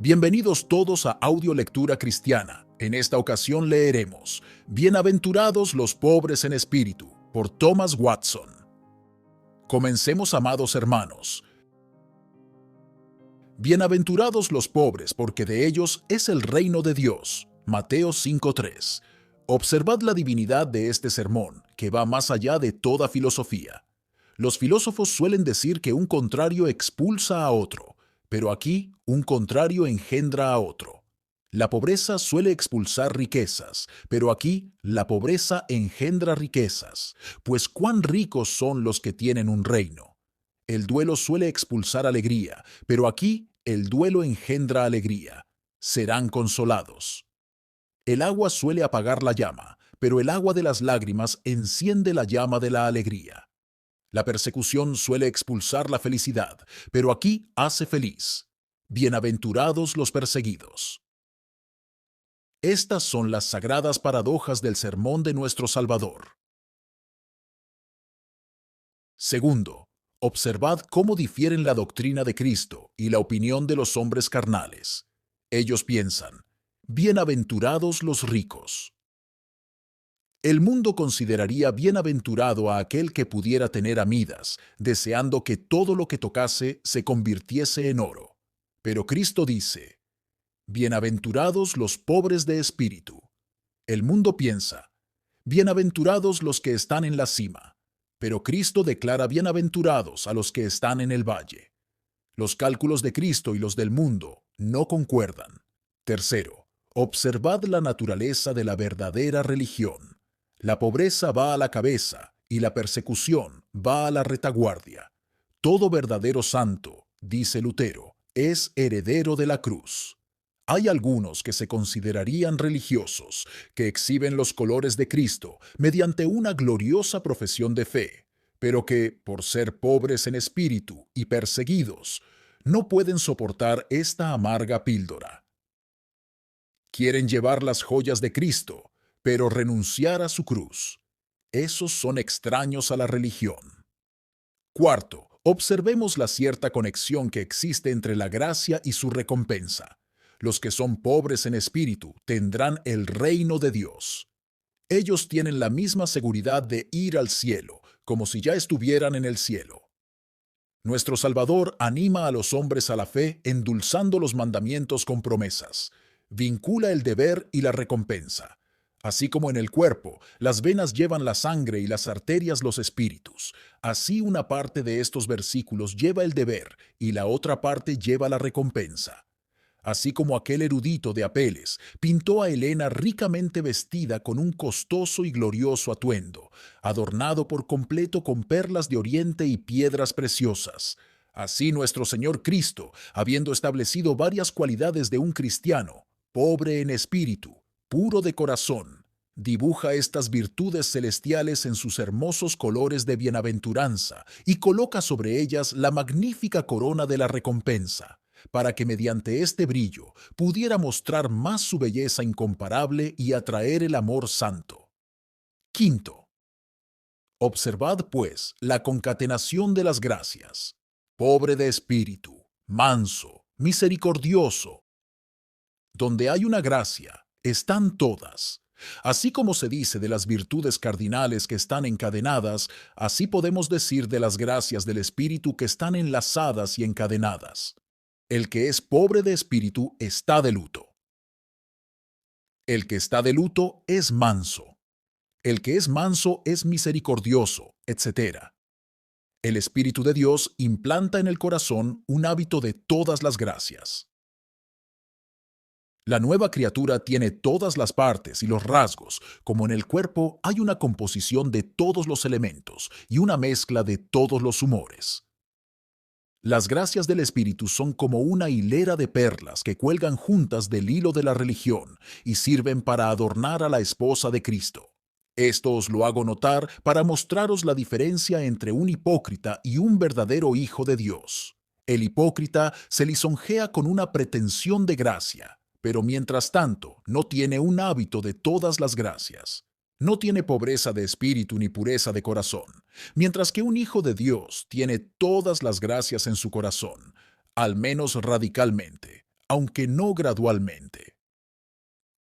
Bienvenidos todos a Audio Lectura Cristiana. En esta ocasión leeremos Bienaventurados los pobres en espíritu, por Thomas Watson. Comencemos, amados hermanos. Bienaventurados los pobres, porque de ellos es el reino de Dios. Mateo 5:3. Observad la divinidad de este sermón, que va más allá de toda filosofía. Los filósofos suelen decir que un contrario expulsa a otro, pero aquí un contrario engendra a otro. La pobreza suele expulsar riquezas, pero aquí la pobreza engendra riquezas, pues cuán ricos son los que tienen un reino. El duelo suele expulsar alegría, pero aquí el duelo engendra alegría. Serán consolados. El agua suele apagar la llama, pero el agua de las lágrimas enciende la llama de la alegría. La persecución suele expulsar la felicidad, pero aquí hace feliz. Bienaventurados los perseguidos. Estas son las sagradas paradojas del sermón de nuestro Salvador. Segundo, observad cómo difieren la doctrina de Cristo y la opinión de los hombres carnales. Ellos piensan, bienaventurados los ricos. El mundo consideraría bienaventurado a aquel que pudiera tener a Midas, deseando que todo lo que tocase se convirtiese en oro. Pero Cristo dice, bienaventurados los pobres de espíritu. El mundo piensa, bienaventurados los que están en la cima. Pero Cristo declara bienaventurados a los que están en el valle. Los cálculos de Cristo y los del mundo no concuerdan. Tercero, observad la naturaleza de la verdadera religión. La pobreza va a la cabeza y la persecución va a la retaguardia. Todo verdadero santo, dice Lutero, es heredero de la cruz. Hay algunos que se considerarían religiosos, que exhiben los colores de Cristo mediante una gloriosa profesión de fe, pero que, por ser pobres en espíritu y perseguidos, no pueden soportar esta amarga píldora. Quieren llevar las joyas de Cristo, pero renunciar a su cruz. Esos son extraños a la religión. Cuarto, observemos la cierta conexión que existe entre la gracia y su recompensa. Los que son pobres en espíritu tendrán el reino de Dios. Ellos tienen la misma seguridad de ir al cielo, como si ya estuvieran en el cielo. Nuestro Salvador anima a los hombres a la fe endulzando los mandamientos con promesas. Vincula el deber y la recompensa. Así como en el cuerpo, las venas llevan la sangre y las arterias los espíritus. Así una parte de estos versículos lleva el deber y la otra parte lleva la recompensa. Así como aquel erudito de Apeles pintó a Helena ricamente vestida con un costoso y glorioso atuendo, adornado por completo con perlas de oriente y piedras preciosas. Así nuestro Señor Cristo, habiendo establecido varias cualidades de un cristiano, pobre en espíritu, puro de corazón, dibuja estas virtudes celestiales en sus hermosos colores de bienaventuranza y coloca sobre ellas la magnífica corona de la recompensa, para que mediante este brillo pudiera mostrar más su belleza incomparable y atraer el amor santo. Quinto, observad pues la concatenación de las gracias. Pobre de espíritu, manso, misericordioso. Donde hay una gracia, están todas. Así como se dice de las virtudes cardinales que están encadenadas, así podemos decir de las gracias del Espíritu que están enlazadas y encadenadas. El que es pobre de espíritu está de luto. El que está de luto es manso. El que es manso es misericordioso, etc. El Espíritu de Dios implanta en el corazón un hábito de todas las gracias. La nueva criatura tiene todas las partes y los rasgos, como en el cuerpo hay una composición de todos los elementos y una mezcla de todos los humores. Las gracias del Espíritu son como una hilera de perlas que cuelgan juntas del hilo de la religión y sirven para adornar a la esposa de Cristo. Esto os lo hago notar para mostraros la diferencia entre un hipócrita y un verdadero hijo de Dios. El hipócrita se lisonjea con una pretensión de gracia, pero mientras tanto no tiene un hábito de todas las gracias. No tiene pobreza de espíritu ni pureza de corazón, mientras que un hijo de Dios tiene todas las gracias en su corazón, al menos radicalmente, aunque no gradualmente.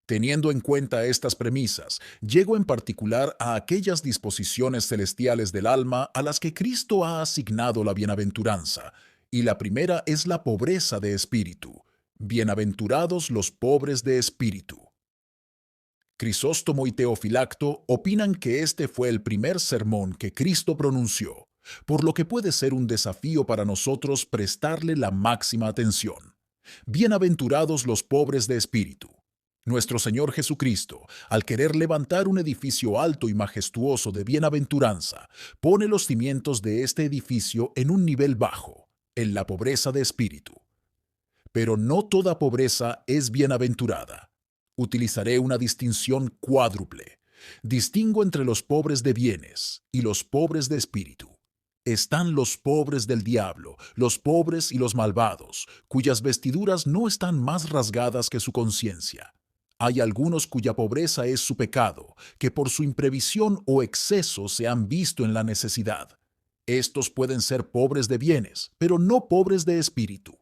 Teniendo en cuenta estas premisas, llego en particular a aquellas disposiciones celestiales del alma a las que Cristo ha asignado la bienaventuranza, y la primera es la pobreza de espíritu. Bienaventurados los pobres de espíritu. Crisóstomo y Teofilacto opinan que este fue el primer sermón que Cristo pronunció, por lo que puede ser un desafío para nosotros prestarle la máxima atención. Bienaventurados los pobres de espíritu. Nuestro Señor Jesucristo, al querer levantar un edificio alto y majestuoso de bienaventuranza, pone los cimientos de este edificio en un nivel bajo, en la pobreza de espíritu. Pero no toda pobreza es bienaventurada. Utilizaré una distinción cuádruple. Distingo entre los pobres de bienes y los pobres de espíritu. Están los pobres del diablo, los pobres y los malvados, cuyas vestiduras no están más rasgadas que su conciencia. Hay algunos cuya pobreza es su pecado, que por su imprevisión o exceso se han visto en la necesidad. Estos pueden ser pobres de bienes, pero no pobres de espíritu.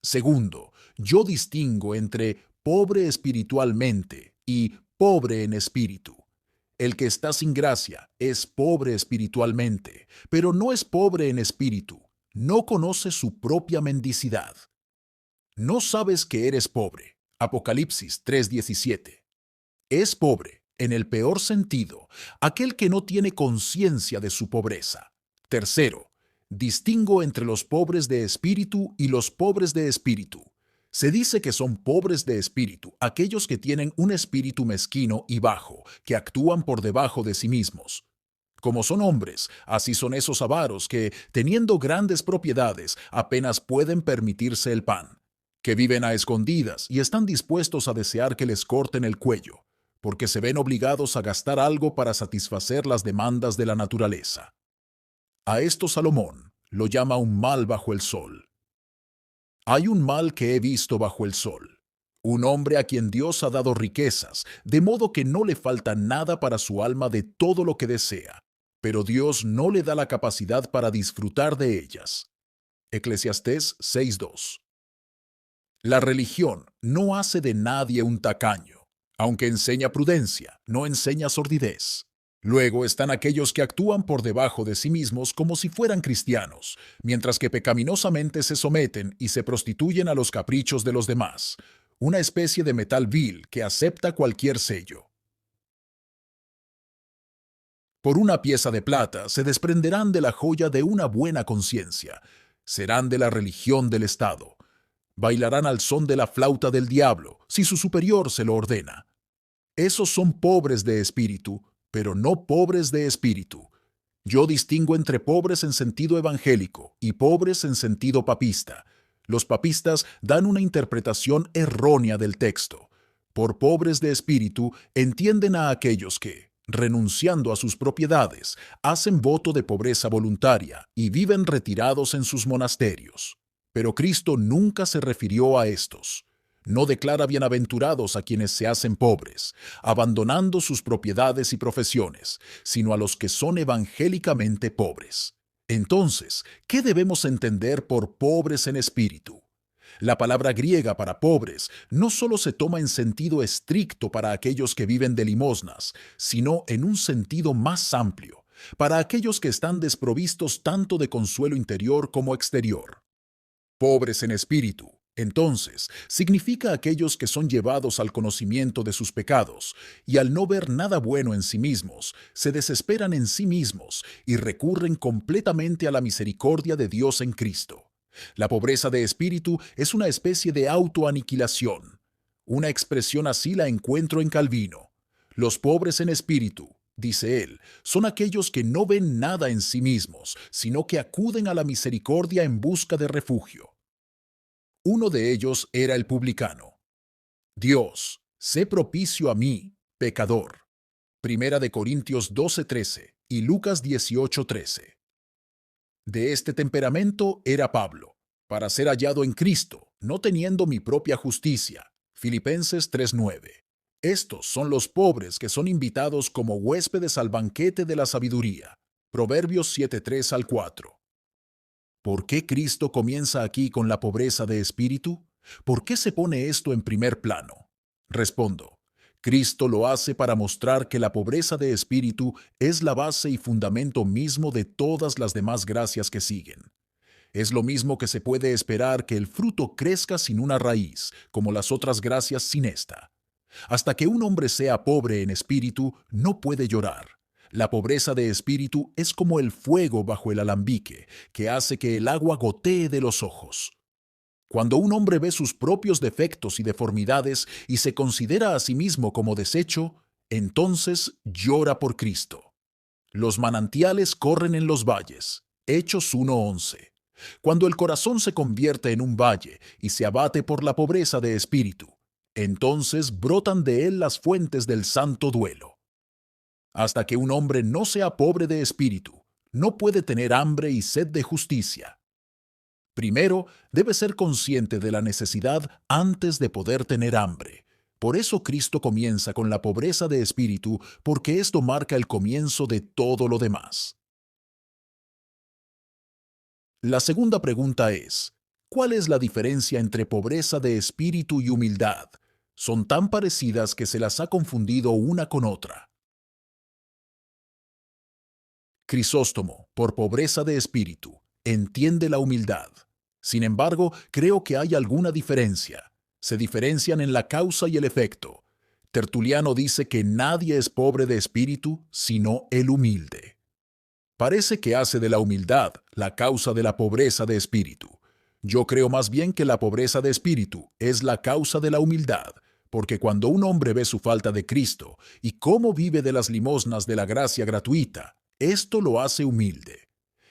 Segundo, yo distingo entre pobre espiritualmente y pobre en espíritu. El que está sin gracia es pobre espiritualmente, pero no es pobre en espíritu. No conoce su propia mendicidad. No sabes que eres pobre. Apocalipsis 3:17. Es pobre, en el peor sentido, aquel que no tiene conciencia de su pobreza. Tercero, distingo entre los pobres de espíritu y los pobres de espíritu. Se dice que son pobres de espíritu aquellos que tienen un espíritu mezquino y bajo, que actúan por debajo de sí mismos. Como son hombres, así son esos avaros que, teniendo grandes propiedades, apenas pueden permitirse el pan, que viven a escondidas y están dispuestos a desear que les corten el cuello, porque se ven obligados a gastar algo para satisfacer las demandas de la naturaleza. A esto Salomón lo llama un mal bajo el sol. Hay un mal que he visto bajo el sol. Un hombre a quien Dios ha dado riquezas, de modo que no le falta nada para su alma de todo lo que desea, pero Dios no le da la capacidad para disfrutar de ellas. Eclesiastés 6:2. La religión no hace de nadie un tacaño. Aunque enseña prudencia, no enseña sordidez. Luego están aquellos que actúan por debajo de sí mismos como si fueran cristianos, mientras que pecaminosamente se someten y se prostituyen a los caprichos de los demás, una especie de metal vil que acepta cualquier sello. Por una pieza de plata se desprenderán de la joya de una buena conciencia, serán de la religión del Estado. Bailarán al son de la flauta del diablo, si su superior se lo ordena. Esos son pobres de espíritu, pero no pobres de espíritu. Yo distingo entre pobres en sentido evangélico y pobres en sentido papista. Los papistas dan una interpretación errónea del texto. Por pobres de espíritu entienden a aquellos que, renunciando a sus propiedades, hacen voto de pobreza voluntaria y viven retirados en sus monasterios. Pero Cristo nunca se refirió a estos. No declara bienaventurados a quienes se hacen pobres, abandonando sus propiedades y profesiones, sino a los que son evangélicamente pobres. Entonces, ¿qué debemos entender por pobres en espíritu? La palabra griega para pobres no solo se toma en sentido estricto para aquellos que viven de limosnas, sino en un sentido más amplio, para aquellos que están desprovistos tanto de consuelo interior como exterior. Pobres en espíritu, entonces, significa aquellos que son llevados al conocimiento de sus pecados y al no ver nada bueno en sí mismos, se desesperan en sí mismos y recurren completamente a la misericordia de Dios en Cristo. La pobreza de espíritu es una especie de autoaniquilación. Una expresión así la encuentro en Calvino. Los pobres en espíritu, dice él, son aquellos que no ven nada en sí mismos, sino que acuden a la misericordia en busca de refugio. Uno de ellos era el publicano. Dios, sé propicio a mí, pecador. Primera de Corintios 12:13 y Lucas 18:13. De este temperamento era Pablo, para ser hallado en Cristo, no teniendo mi propia justicia. Filipenses 3:9. Estos son los pobres que son invitados como huéspedes al banquete de la sabiduría. Proverbios 7:3 al 4. ¿Por qué Cristo comienza aquí con la pobreza de espíritu? ¿Por qué se pone esto en primer plano? Respondo. Cristo lo hace para mostrar que la pobreza de espíritu es la base y fundamento mismo de todas las demás gracias que siguen. Es lo mismo que se puede esperar que el fruto crezca sin una raíz, como las otras gracias sin esta. Hasta que un hombre sea pobre en espíritu, no puede llorar. La pobreza de espíritu es como el fuego bajo el alambique, que hace que el agua gotee de los ojos. Cuando un hombre ve sus propios defectos y deformidades y se considera a sí mismo como deshecho, entonces llora por Cristo. Los manantiales corren en los valles. Hechos 1:11. Cuando el corazón se convierte en un valle y se abate por la pobreza de espíritu, entonces brotan de él las fuentes del santo duelo. Hasta que un hombre no sea pobre de espíritu, no puede tener hambre y sed de justicia. Primero, debe ser consciente de la necesidad antes de poder tener hambre. Por eso Cristo comienza con la pobreza de espíritu, porque esto marca el comienzo de todo lo demás. La segunda pregunta es, ¿cuál es la diferencia entre pobreza de espíritu y humildad? Son tan parecidas que se las ha confundido una con otra. Crisóstomo, por pobreza de espíritu, entiende la humildad. Sin embargo, creo que hay alguna diferencia. Se diferencian en la causa y el efecto. Tertuliano dice que nadie es pobre de espíritu, sino el humilde. Parece que hace de la humildad la causa de la pobreza de espíritu. Yo creo más bien que la pobreza de espíritu es la causa de la humildad, porque cuando un hombre ve su falta de Cristo y cómo vive de las limosnas de la gracia gratuita, esto lo hace humilde.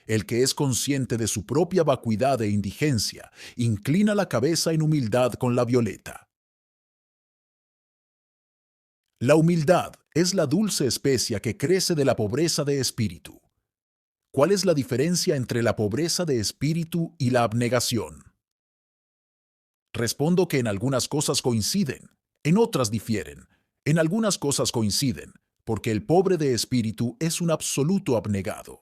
El que es consciente de su propia vacuidad e indigencia, inclina la cabeza en humildad con la violeta. La humildad es la dulce especia que crece de la pobreza de espíritu. ¿Cuál es la diferencia entre la pobreza de espíritu y la abnegación? Respondo que en algunas cosas coinciden, en otras difieren. En algunas cosas coinciden, porque el pobre de espíritu es un absoluto abnegado.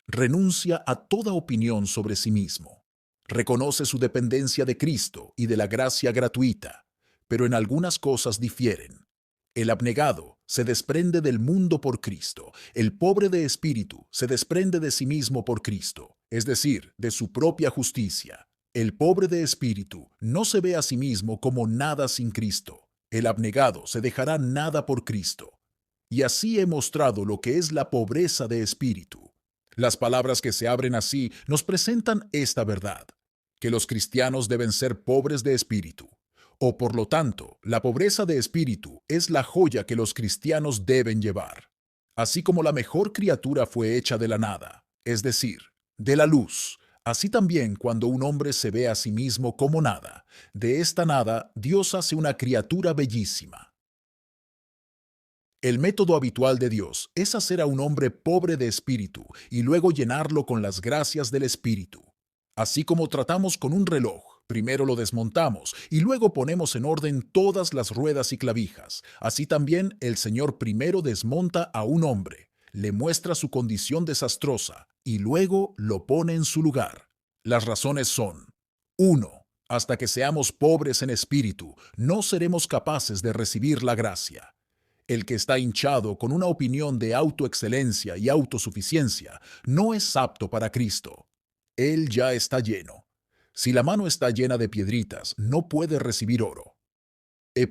Renuncia a toda opinión sobre sí mismo. Reconoce su dependencia de Cristo y de la gracia gratuita, pero en algunas cosas difieren. El abnegado se desprende del mundo por Cristo. El pobre de espíritu se desprende de sí mismo por Cristo, es decir, de su propia justicia. El pobre de espíritu no se ve a sí mismo como nada sin Cristo. El abnegado se dejará nada por Cristo. Y así he mostrado lo que es la pobreza de espíritu. Las palabras que se abren así nos presentan esta verdad, que los cristianos deben ser pobres de espíritu. O por lo tanto, la pobreza de espíritu es la joya que los cristianos deben llevar. Así como la mejor criatura fue hecha de la nada, es decir, de la luz, así también cuando un hombre se ve a sí mismo como nada, de esta nada Dios hace una criatura bellísima. El método habitual de Dios es hacer a un hombre pobre de espíritu y luego llenarlo con las gracias del espíritu. Así como tratamos con un reloj, primero lo desmontamos y luego ponemos en orden todas las ruedas y clavijas. Así también el Señor primero desmonta a un hombre, le muestra su condición desastrosa y luego lo pone en su lugar. Las razones son: 1. Hasta que seamos pobres en espíritu, no seremos capaces de recibir la gracia. El que está hinchado con una opinión de autoexcelencia y autosuficiencia no es apto para Cristo. Él ya está lleno. Si la mano está llena de piedritas, no puede recibir oro.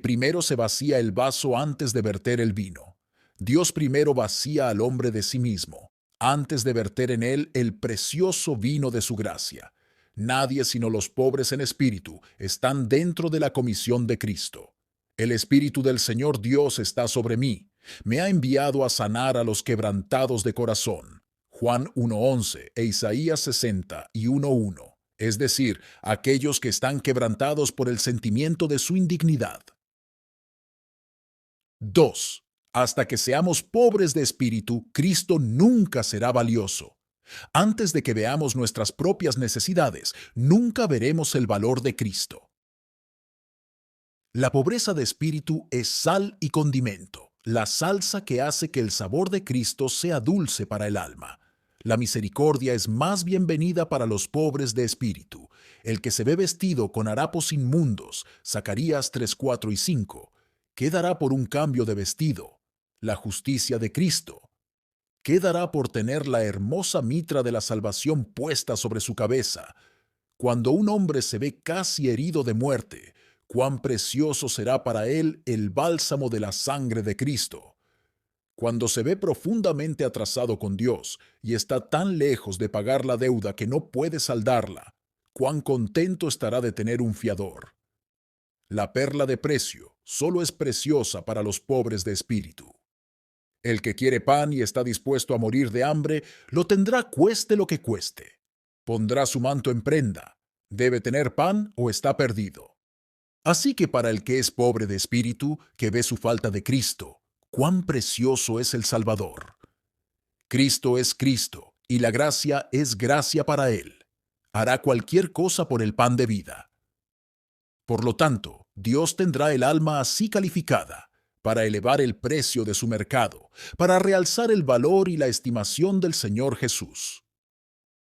Primero se vacía el vaso antes de verter el vino. Dios primero vacía al hombre de sí mismo, antes de verter en él el precioso vino de su gracia. Nadie sino los pobres en espíritu están dentro de la comisión de Cristo. El Espíritu del Señor Dios está sobre mí. Me ha enviado a sanar a los quebrantados de corazón. Juan 1:11 e Isaías 60 y 1:1. Es decir, aquellos que están quebrantados por el sentimiento de su indignidad. 2. Hasta que seamos pobres de espíritu, Cristo nunca será valioso. Antes de que veamos nuestras propias necesidades, nunca veremos el valor de Cristo. La pobreza de espíritu es sal y condimento, la salsa que hace que el sabor de Cristo sea dulce para el alma. La misericordia es más bienvenida para los pobres de espíritu. El que se ve vestido con harapos inmundos, Zacarías 3, 4 y 5, ¿qué dará por un cambio de vestido? La justicia de Cristo. ¿Qué dará por tener la hermosa mitra de la salvación puesta sobre su cabeza? Cuando un hombre se ve casi herido de muerte, cuán precioso será para él el bálsamo de la sangre de Cristo. Cuando se ve profundamente atrasado con Dios y está tan lejos de pagar la deuda que no puede saldarla, cuán contento estará de tener un fiador. La perla de precio solo es preciosa para los pobres de espíritu. El que quiere pan y está dispuesto a morir de hambre, lo tendrá cueste lo que cueste. Pondrá su manto en prenda. Debe tener pan o está perdido. Así que para el que es pobre de espíritu, que ve su falta de Cristo, cuán precioso es el Salvador. Cristo es Cristo, y la gracia es gracia para él. Hará cualquier cosa por el pan de vida. Por lo tanto, Dios tendrá el alma así calificada, para elevar el precio de su mercado, para realzar el valor y la estimación del Señor Jesús.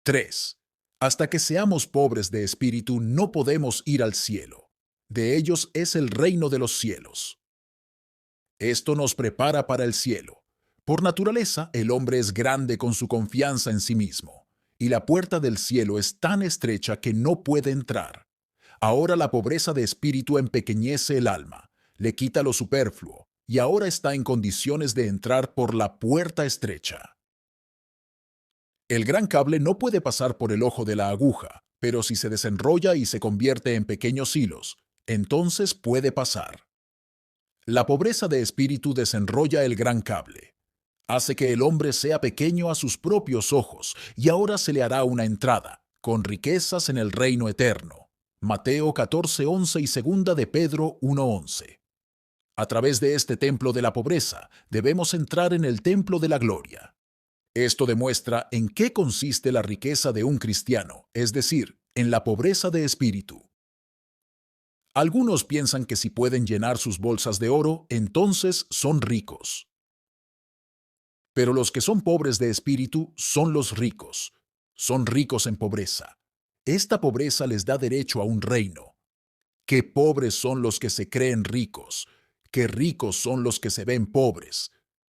3. Hasta que seamos pobres de espíritu no podemos ir al cielo. De ellos es el reino de los cielos. Esto nos prepara para el cielo. Por naturaleza, el hombre es grande con su confianza en sí mismo, y la puerta del cielo es tan estrecha que no puede entrar. Ahora la pobreza de espíritu empequeñece el alma, le quita lo superfluo, y ahora está en condiciones de entrar por la puerta estrecha. El gran cable no puede pasar por el ojo de la aguja, pero si se desenrolla y se convierte en pequeños hilos, entonces puede pasar. La pobreza de espíritu desenrolla el gran cable. Hace que el hombre sea pequeño a sus propios ojos, y ahora se le hará una entrada, con riquezas en el reino eterno. Mateo 14:11 y 2 de Pedro 1:11. A través de este templo de la pobreza, debemos entrar en el templo de la gloria. Esto demuestra en qué consiste la riqueza de un cristiano, es decir, en la pobreza de espíritu. Algunos piensan que si pueden llenar sus bolsas de oro, entonces son ricos. Pero los que son pobres de espíritu son los ricos. Son ricos en pobreza. Esta pobreza les da derecho a un reino. Qué pobres son los que se creen ricos. Qué ricos son los que se ven pobres.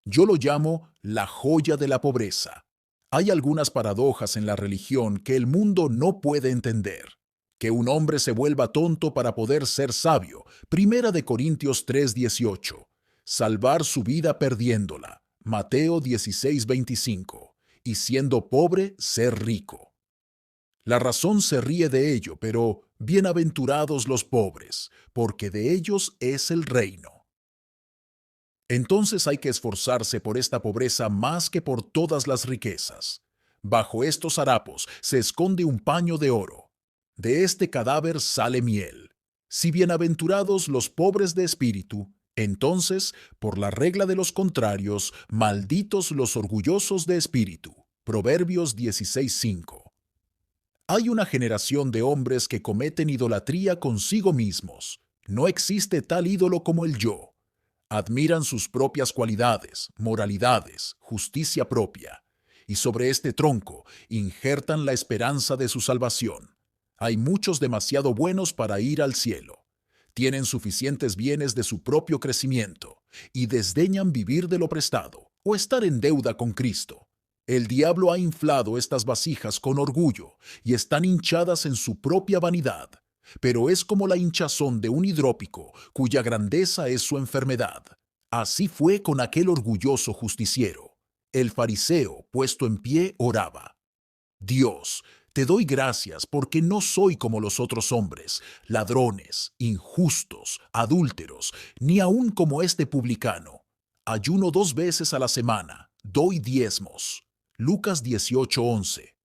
Yo lo llamo la joya de la pobreza. Hay algunas paradojas en la religión que el mundo no puede entender. Que un hombre se vuelva tonto para poder ser sabio. Primera de Corintios 3:18. Salvar su vida perdiéndola. Mateo 16:25. Y siendo pobre, ser rico. La razón se ríe de ello, pero bienaventurados los pobres, porque de ellos es el reino. Entonces hay que esforzarse por esta pobreza más que por todas las riquezas. Bajo estos harapos se esconde un paño de oro. De este cadáver sale miel. Si bienaventurados los pobres de espíritu, entonces, por la regla de los contrarios, malditos los orgullosos de espíritu. Proverbios 16:5. Hay una generación de hombres que cometen idolatría consigo mismos. No existe tal ídolo como el yo. Admiran sus propias cualidades, moralidades, justicia propia, y sobre este tronco injertan la esperanza de su salvación. Hay muchos demasiado buenos para ir al cielo. Tienen suficientes bienes de su propio crecimiento y desdeñan vivir de lo prestado o estar en deuda con Cristo. El diablo ha inflado estas vasijas con orgullo y están hinchadas en su propia vanidad, pero es como la hinchazón de un hidrópico cuya grandeza es su enfermedad. Así fue con aquel orgulloso justiciero. El fariseo, puesto en pie, oraba: Dios, te doy gracias porque no soy como los otros hombres, ladrones, injustos, adúlteros, ni aun como este publicano. Ayuno 2 veces a la semana, doy diezmos. Lucas 18:11.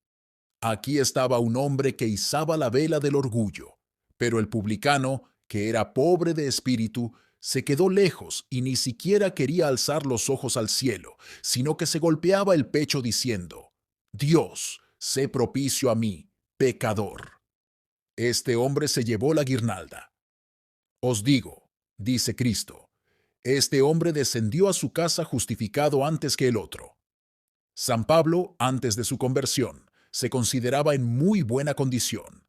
Aquí estaba un hombre que izaba la vela del orgullo, pero el publicano, que era pobre de espíritu, se quedó lejos y ni siquiera quería alzar los ojos al cielo, sino que se golpeaba el pecho diciendo: Dios, sé propicio a mí, pecador. Este hombre se llevó la guirnalda. Os digo, dice Cristo, este hombre descendió a su casa justificado antes que el otro. San Pablo, antes de su conversión, se consideraba en muy buena condición.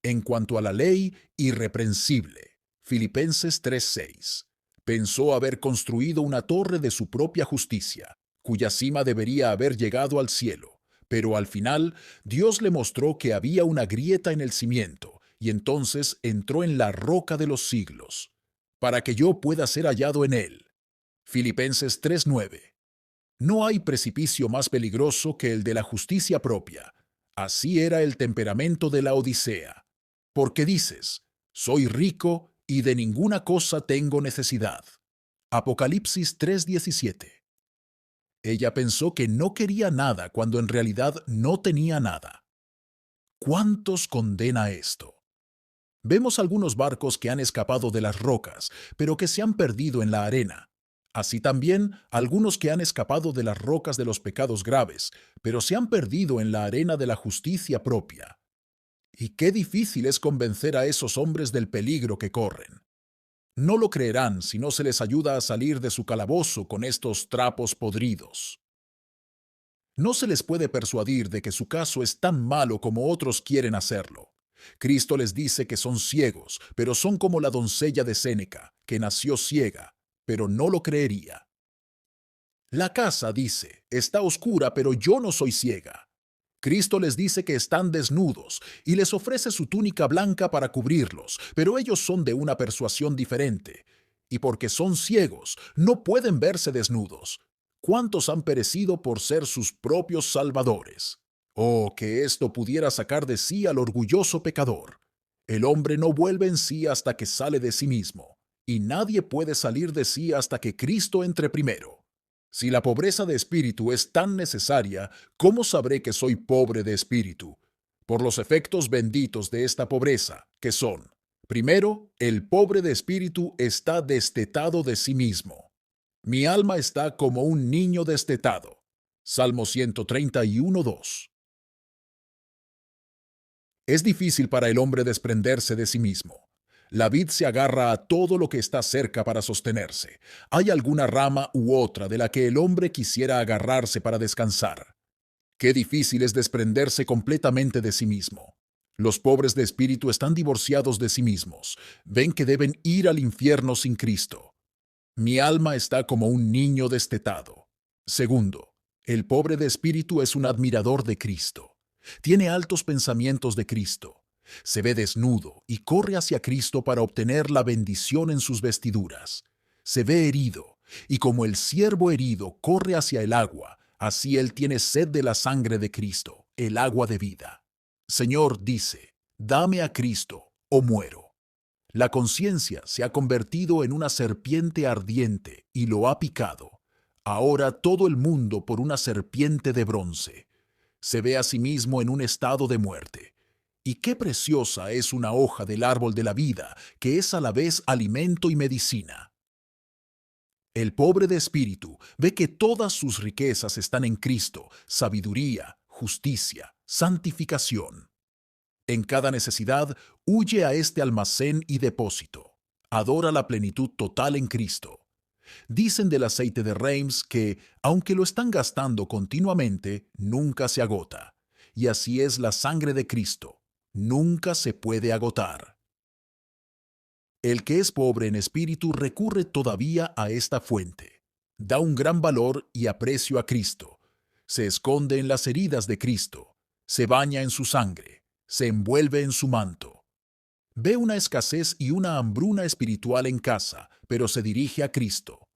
En cuanto a la ley, irreprensible. Filipenses 3:6. Pensó haber construido una torre de su propia justicia, cuya cima debería haber llegado al cielo, pero al final Dios le mostró que había una grieta en el cimiento, y entonces entró en la roca de los siglos, para que yo pueda ser hallado en él. Filipenses 3:9. No hay precipicio más peligroso que el de la justicia propia. Así era el temperamento de la Odisea. Porque dices, soy rico y de ninguna cosa tengo necesidad. Apocalipsis 3:17. Ella pensó que no quería nada cuando en realidad no tenía nada. ¿Cuántos condena esto? Vemos algunos barcos que han escapado de las rocas, pero que se han perdido en la arena. Así también algunos que han escapado de las rocas de los pecados graves, pero se han perdido en la arena de la justicia propia. Y qué difícil es convencer a esos hombres del peligro que corren. No lo creerán si no se les ayuda a salir de su calabozo con estos trapos podridos. No se les puede persuadir de que su caso es tan malo como otros quieren hacerlo. Cristo les dice que son ciegos, pero son como la doncella de Séneca, que nació ciega, pero no lo creería. La casa, dice, está oscura, pero yo no soy ciega. Cristo les dice que están desnudos y les ofrece su túnica blanca para cubrirlos, pero ellos son de una persuasión diferente. Y porque son ciegos, no pueden verse desnudos. ¿Cuántos han perecido por ser sus propios salvadores? Oh, que esto pudiera sacar de sí al orgulloso pecador. El hombre no vuelve en sí hasta que sale de sí mismo, y nadie puede salir de sí hasta que Cristo entre primero. Si la pobreza de espíritu es tan necesaria, ¿cómo sabré que soy pobre de espíritu? Por los efectos benditos de esta pobreza, que son: primero, el pobre de espíritu está destetado de sí mismo. Mi alma está como un niño destetado. Salmo 131:2. Es difícil para el hombre desprenderse de sí mismo. La vid se agarra a todo lo que está cerca para sostenerse. Hay alguna rama u otra de la que el hombre quisiera agarrarse para descansar. Qué difícil es desprenderse completamente de sí mismo. Los pobres de espíritu están divorciados de sí mismos. Ven que deben ir al infierno sin Cristo. Mi alma está como un niño destetado. Segundo, el pobre de espíritu es un admirador de Cristo. Tiene altos pensamientos de Cristo. Se ve desnudo y corre hacia Cristo para obtener la bendición en sus vestiduras. Se ve herido, y como el siervo herido corre hacia el agua, así él tiene sed de la sangre de Cristo, el agua de vida. Señor, dice, dame a Cristo o muero. La conciencia se ha convertido en una serpiente ardiente y lo ha picado. Ahora todo el mundo por una serpiente de bronce. Se ve a sí mismo en un estado de muerte. Y qué preciosa es una hoja del árbol de la vida, que es a la vez alimento y medicina. El pobre de espíritu ve que todas sus riquezas están en Cristo: sabiduría, justicia, santificación. En cada necesidad, huye a este almacén y depósito. Adora la plenitud total en Cristo. Dicen del aceite de Reims que, aunque lo están gastando continuamente, nunca se agota. Y así es la sangre de Cristo. Nunca se puede agotar. El que es pobre en espíritu recurre todavía a esta fuente. Da un gran valor y aprecio a Cristo. Se esconde en las heridas de Cristo. Se baña en su sangre. Se envuelve en su manto. Ve una escasez y una hambruna espiritual en casa, pero se dirige a Cristo.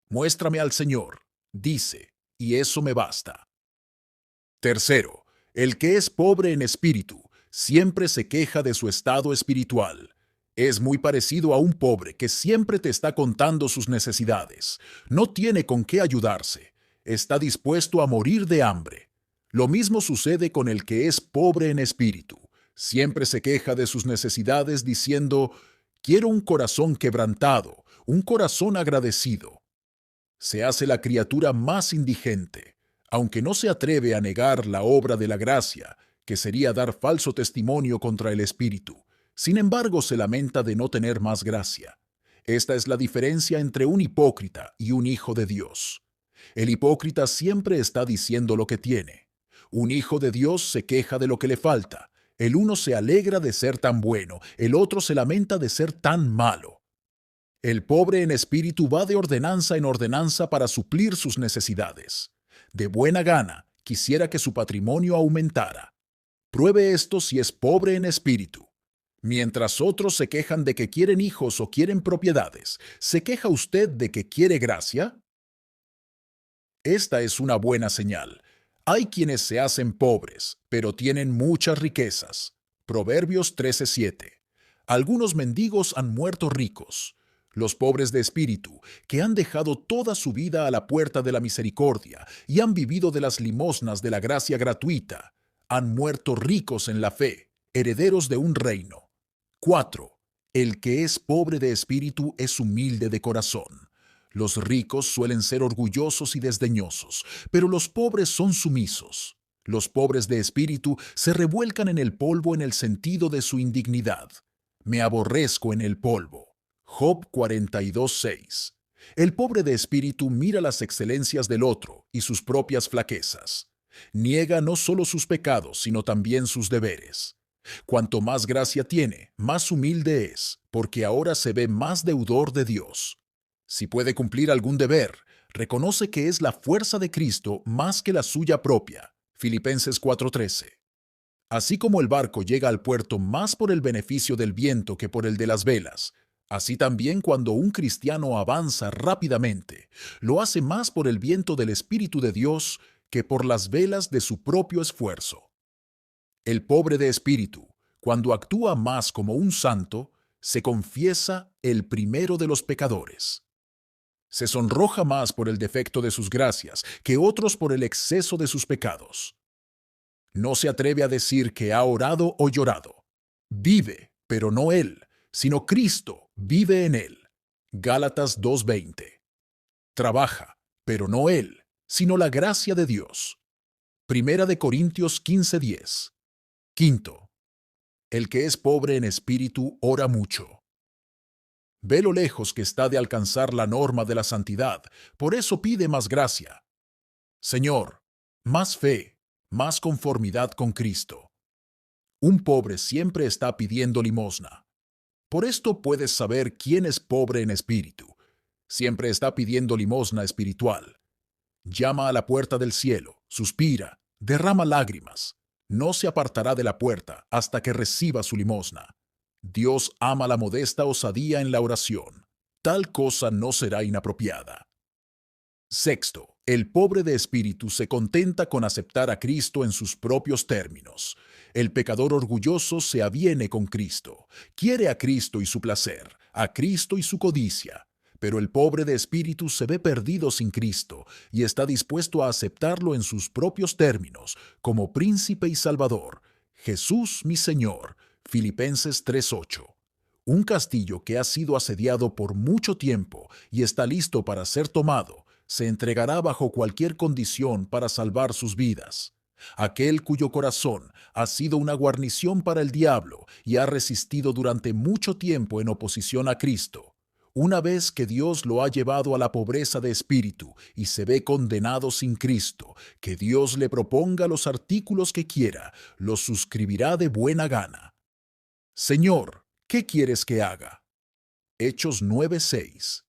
Muéstrame al Señor, dice, y eso me basta. Tercero, el que es pobre en espíritu siempre se queja de su estado espiritual. Es muy parecido a un pobre que siempre te está contando sus necesidades. No tiene con qué ayudarse. Está dispuesto a morir de hambre. Lo mismo sucede con el que es pobre en espíritu. Siempre se queja de sus necesidades diciendo: quiero un corazón quebrantado, un corazón agradecido. Se hace la criatura más indigente, aunque no se atreve a negar la obra de la gracia, que sería dar falso testimonio contra el espíritu. Sin embargo, se lamenta de no tener más gracia. Esta es la diferencia entre un hipócrita y un hijo de Dios. El hipócrita siempre está diciendo lo que tiene. Un hijo de Dios se queja de lo que le falta. El uno se alegra de ser tan bueno, el otro se lamenta de ser tan malo. El pobre en espíritu va de ordenanza en ordenanza para suplir sus necesidades. De buena gana, quisiera que su patrimonio aumentara. Pruebe esto si es pobre en espíritu. Mientras otros se quejan de que quieren hijos o quieren propiedades, ¿se queja usted de que quiere gracia? Esta es una buena señal. Hay quienes se hacen pobres, pero tienen muchas riquezas. Proverbios 13:7. Algunos mendigos han muerto ricos. Los pobres de espíritu, que han dejado toda su vida a la puerta de la misericordia y han vivido de las limosnas de la gracia gratuita, han muerto ricos en la fe, herederos de un reino. 4. El que es pobre de espíritu es humilde de corazón. Los ricos suelen ser orgullosos y desdeñosos, pero los pobres son sumisos. Los pobres de espíritu se revuelcan en el polvo en el sentido de su indignidad. Me aborrezco en el polvo. Job 42:6. El pobre de espíritu mira las excelencias del otro y sus propias flaquezas. Niega no solo sus pecados, sino también sus deberes. Cuanto más gracia tiene, más humilde es, porque ahora se ve más deudor de Dios. Si puede cumplir algún deber, reconoce que es la fuerza de Cristo más que la suya propia. Filipenses 4:13. Así como el barco llega al puerto más por el beneficio del viento que por el de las velas, así también cuando un cristiano avanza rápidamente, lo hace más por el viento del Espíritu de Dios que por las velas de su propio esfuerzo. El pobre de espíritu, cuando actúa más como un santo, se confiesa el primero de los pecadores. Se sonroja más por el defecto de sus gracias que otros por el exceso de sus pecados. No se atreve a decir que ha orado o llorado. Vive, pero no él, sino Cristo vive en él. Gálatas 2:20. Trabaja, pero no él, sino la gracia de Dios. Primera de Corintios 15:10. Quinto, el que es pobre en espíritu ora mucho. Ve lo lejos que está de alcanzar la norma de la santidad, por eso pide más gracia. Señor, más fe, más conformidad con Cristo. Un pobre siempre está pidiendo limosna. Por esto puedes saber quién es pobre en espíritu. Siempre está pidiendo limosna espiritual. Llama a la puerta del cielo, suspira, derrama lágrimas. No se apartará de la puerta hasta que reciba su limosna. Dios ama la modesta osadía en la oración. Tal cosa no será inapropiada. Sexto, el pobre de espíritu se contenta con aceptar a Cristo en sus propios términos. El pecador orgulloso se aviene con Cristo. Quiere a Cristo y su placer, a Cristo y su codicia. Pero el pobre de espíritu se ve perdido sin Cristo y está dispuesto a aceptarlo en sus propios términos, como príncipe y salvador. Jesús mi Señor. Filipenses 3:8. Un castillo que ha sido asediado por mucho tiempo y está listo para ser tomado, se entregará bajo cualquier condición para salvar sus vidas. Aquel cuyo corazón ha sido una guarnición para el diablo y ha resistido durante mucho tiempo en oposición a Cristo. Una vez que Dios lo ha llevado a la pobreza de espíritu y se ve condenado sin Cristo, que Dios le proponga los artículos que quiera, los suscribirá de buena gana. Señor, ¿qué quieres que haga? Hechos 9:6.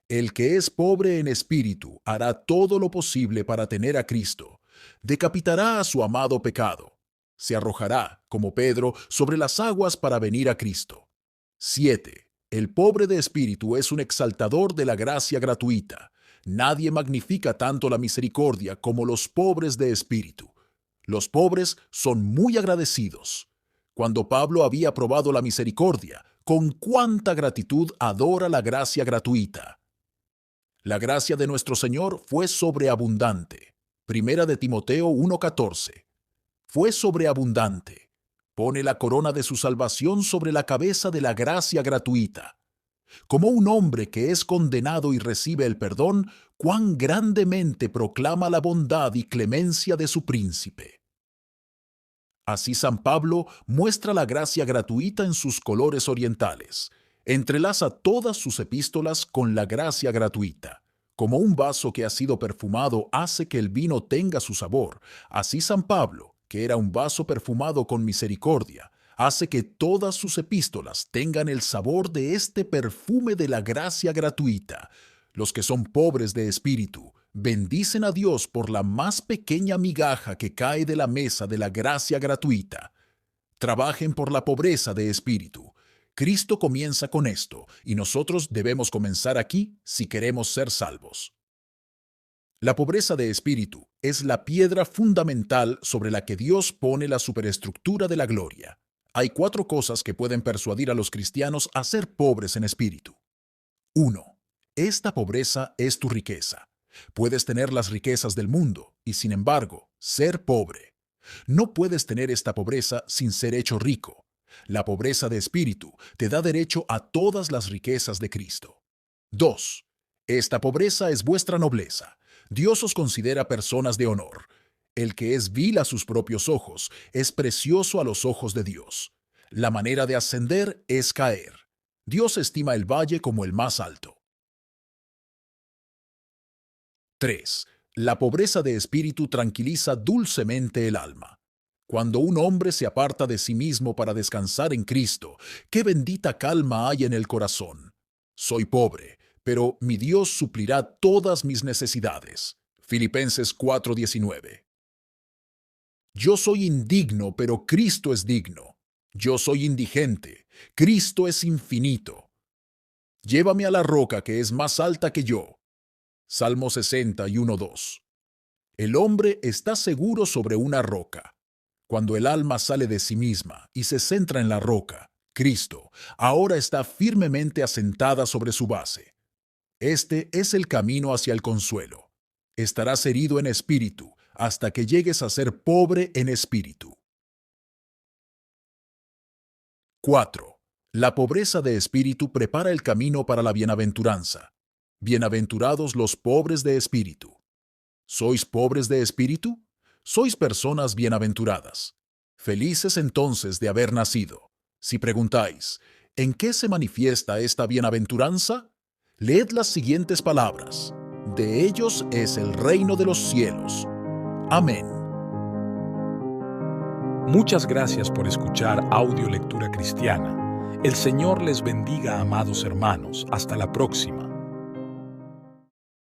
El que es pobre en espíritu hará todo lo posible para tener a Cristo. Decapitará a su amado pecado. Se arrojará, como Pedro, sobre las aguas para venir a Cristo. 7. El pobre de espíritu es un exaltador de la gracia gratuita. Nadie magnifica tanto la misericordia como los pobres de espíritu. Los pobres son muy agradecidos. Cuando Pablo había probado la misericordia, con cuánta gratitud adora la gracia gratuita. La gracia de nuestro Señor fue sobreabundante. Primera de Timoteo 1:14. Fue sobreabundante. Pone la corona de su salvación sobre la cabeza de la gracia gratuita. Como un hombre que es condenado y recibe el perdón, cuán grandemente proclama la bondad y clemencia de su príncipe. Así San Pablo muestra la gracia gratuita en sus colores orientales. Entrelaza todas sus epístolas con la gracia gratuita. Como un vaso que ha sido perfumado hace que el vino tenga su sabor, así San Pablo, que era un vaso perfumado con misericordia, hace que todas sus epístolas tengan el sabor de este perfume de la gracia gratuita. Los que son pobres de espíritu bendicen a Dios por la más pequeña migaja que cae de la mesa de la gracia gratuita. Trabajen por la pobreza de espíritu. Cristo comienza con esto, y nosotros debemos comenzar aquí si queremos ser salvos. La pobreza de espíritu es la piedra fundamental sobre la que Dios pone la superestructura de la gloria. Hay 4 cosas que pueden persuadir a los cristianos a ser pobres en espíritu. 1. Esta pobreza es tu riqueza. Puedes tener las riquezas del mundo y, sin embargo, ser pobre. No puedes tener esta pobreza sin ser hecho rico. La pobreza de espíritu te da derecho a todas las riquezas de Cristo. 2. Esta pobreza es vuestra nobleza. Dios os considera personas de honor. El que es vil a sus propios ojos es precioso a los ojos de Dios. La manera de ascender es caer. Dios estima el valle como el más alto. 3. La pobreza de espíritu tranquiliza dulcemente el alma. Cuando un hombre se aparta de sí mismo para descansar en Cristo, qué bendita calma hay en el corazón. Soy pobre, pero mi Dios suplirá todas mis necesidades. Filipenses 4:19. Yo soy indigno, pero Cristo es digno. Yo soy indigente, Cristo es infinito. Llévame a la roca que es más alta que yo. Salmo 61:2. El hombre está seguro sobre una roca. Cuando el alma sale de sí misma y se centra en la roca, Cristo, ahora está firmemente asentada sobre su base. Este es el camino hacia el consuelo. Estarás herido en espíritu hasta que llegues a ser pobre en espíritu. 4. La pobreza de espíritu prepara el camino para la bienaventuranza. Bienaventurados los pobres de espíritu. ¿Sois pobres de espíritu? Sois personas bienaventuradas. Felices entonces de haber nacido. Si preguntáis, ¿en qué se manifiesta esta bienaventuranza? Leed las siguientes palabras. De ellos es el reino de los cielos. Amén. Muchas gracias por escuchar Audio Lectura Cristiana. El Señor les bendiga, amados hermanos. Hasta la próxima.